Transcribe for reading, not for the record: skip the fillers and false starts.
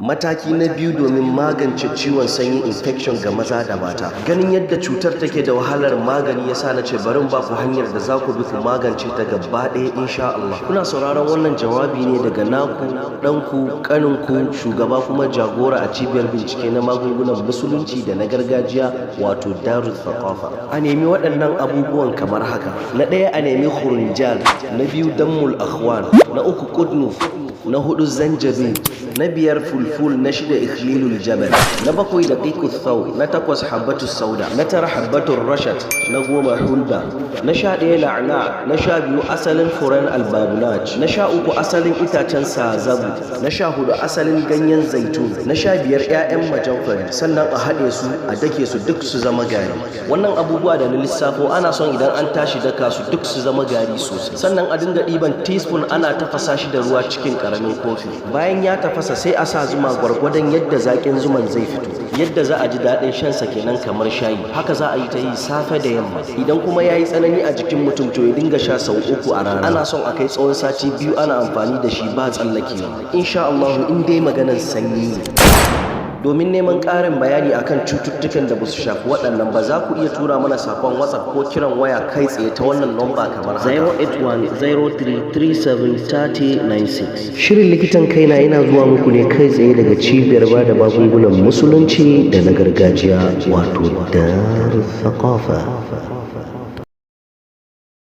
Mataki na biyu domin magance ciwon sanyi infection ga maza da mata. Ganin yadda cutar take da wahalar magani yasa na ce barin ba ku hanyar da za ku bi ku magance ta gaba ɗaya insha Allah. Kuna sauraron wannan jawabi ne daga naku, ɗanku, ƙaninku, shugaba kuma jagora a cibiyar bincike na magungunan musulunci da na gargajiya wato Darul Thaqafa. A nemi waɗannan abubuwan kamar haka. Na ɗaya a nemi khurunjal, na biyu dammul akhwan, na uku qudnuf, na hudu zanjabil, na biyar fulful, na shida ikhlilul jabal, na bakwai daqiqut thaw, na takwas habbatus sauda, na tara habbatur rashad, na goma hulba, na sha ɗaya na'na, na sha biyu asalin furen albabulaj, na sha uku asalin itacen sazabu, na sha hudu asalin ganyen zaitun, na sha biyar 'ya'yan majanfari, sannan a haɗe su a dake su duk su zama gari. Wannan abubuwa da na lissafo ana son idan an tashi daka su duk su zama gari sosai, sannan a dinga ɗiban teaspoon ana tafasa shi da ruwa cikin ƙaramin kofi. Bayan ya tafasa sai a sa zuma gwargwadon yadda zaƙin zuman zai fito, yadda za a ji daɗin shansa kenan kamar shayi. Haka za a yi ta yi safe da yamma. Idan kuma ya yi tsanani a jikin mutum to ya dinga sha sau 3 a rana. Ana son a kai tsawon sati 2 ana amfani da shi ba tsallakewa insha Allah, in dai maganar sanyi ne. Domin neman ƙarin bayani akan cututtukan da ba su shafi waɗannan ba za ku iya tura mana sakon WhatsApp ko kiran waya kai tsaye ta wannan lamba kamar haka 08103373096. Shirin likitan kaina yana zuwa muku ne kai tsaye daga cibiyar ba da magungunan musulunci da na gargajiya wato Darul Thaqafa.